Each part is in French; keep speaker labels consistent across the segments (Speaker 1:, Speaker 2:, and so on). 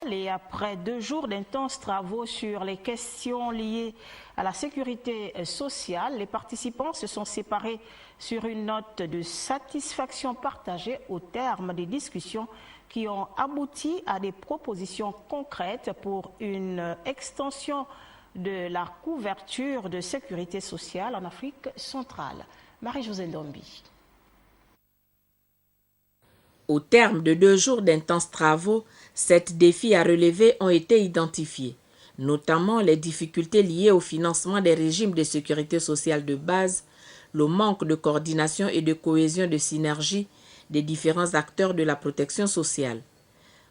Speaker 1: Et après 2 jours d'intenses travaux sur les questions liées à la sécurité sociale, les participants se sont séparés sur une note de satisfaction partagée au terme des discussions qui ont abouti à des propositions concrètes pour une extension de la couverture de sécurité sociale en Afrique centrale. Marie-Josée Ndombi.
Speaker 2: Au terme de 2 jours d'intenses travaux, 7 défis à relever ont été identifiés, notamment les difficultés liées au financement des régimes de sécurité sociale de base, le manque de coordination et de cohésion de synergie des différents acteurs de la protection sociale.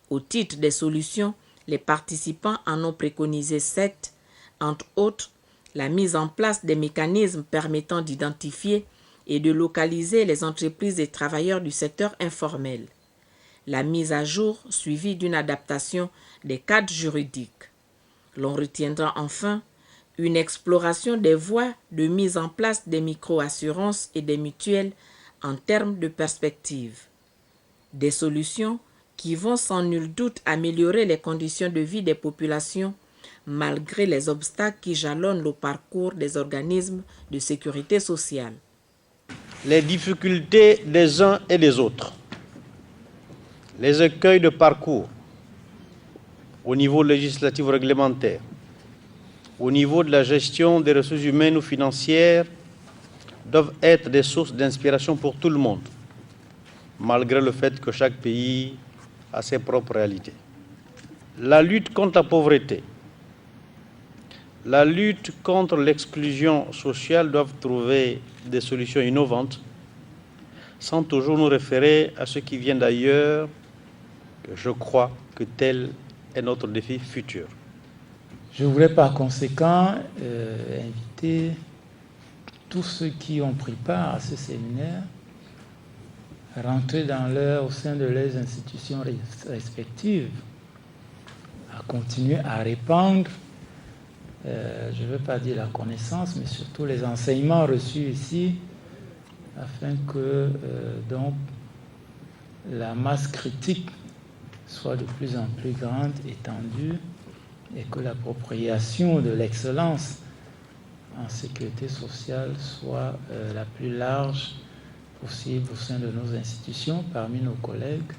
Speaker 2: Au titre des solutions, les participants en ont préconisé 7, entre autres, la mise en place des mécanismes permettant d'identifier et de localiser les entreprises et travailleurs du secteur informel. La mise à jour suivie d'une adaptation des cadres juridiques. L'on retiendra enfin une exploration des voies de mise en place des micro-assurances et des mutuelles en termes de perspective. Des solutions qui vont sans nul doute améliorer les conditions de vie des populations malgré les obstacles qui jalonnent le parcours des organismes de sécurité sociale.
Speaker 3: Les difficultés des uns et des autres, les écueils de parcours au niveau législatif réglementaire, au niveau de la gestion des ressources humaines ou financières doivent être des sources d'inspiration pour tout le monde, malgré le fait que chaque pays a ses propres réalités. La lutte contre la pauvreté, la lutte contre l'exclusion sociale doivent trouver des solutions innovantes sans toujours nous référer à ce qui vient d'ailleurs. Je crois que tel est notre défi futur.
Speaker 4: Je voudrais par conséquent inviter tous ceux qui ont pris part à ce séminaire à rentrer au sein de leurs institutions respectives, à continuer à répandre, je ne veux pas dire la connaissance, mais surtout les enseignements reçus ici, afin que donc la masse critique soit de plus en plus grande, étendue, et que l'appropriation de l'excellence en sécurité sociale soit la plus large possible au sein de nos institutions, parmi nos collègues.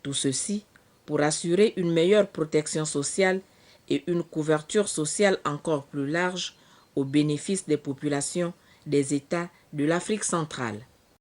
Speaker 2: Tout ceci pour assurer une meilleure protection sociale et une couverture sociale encore plus large au bénéfice des populations des États de l'Afrique centrale.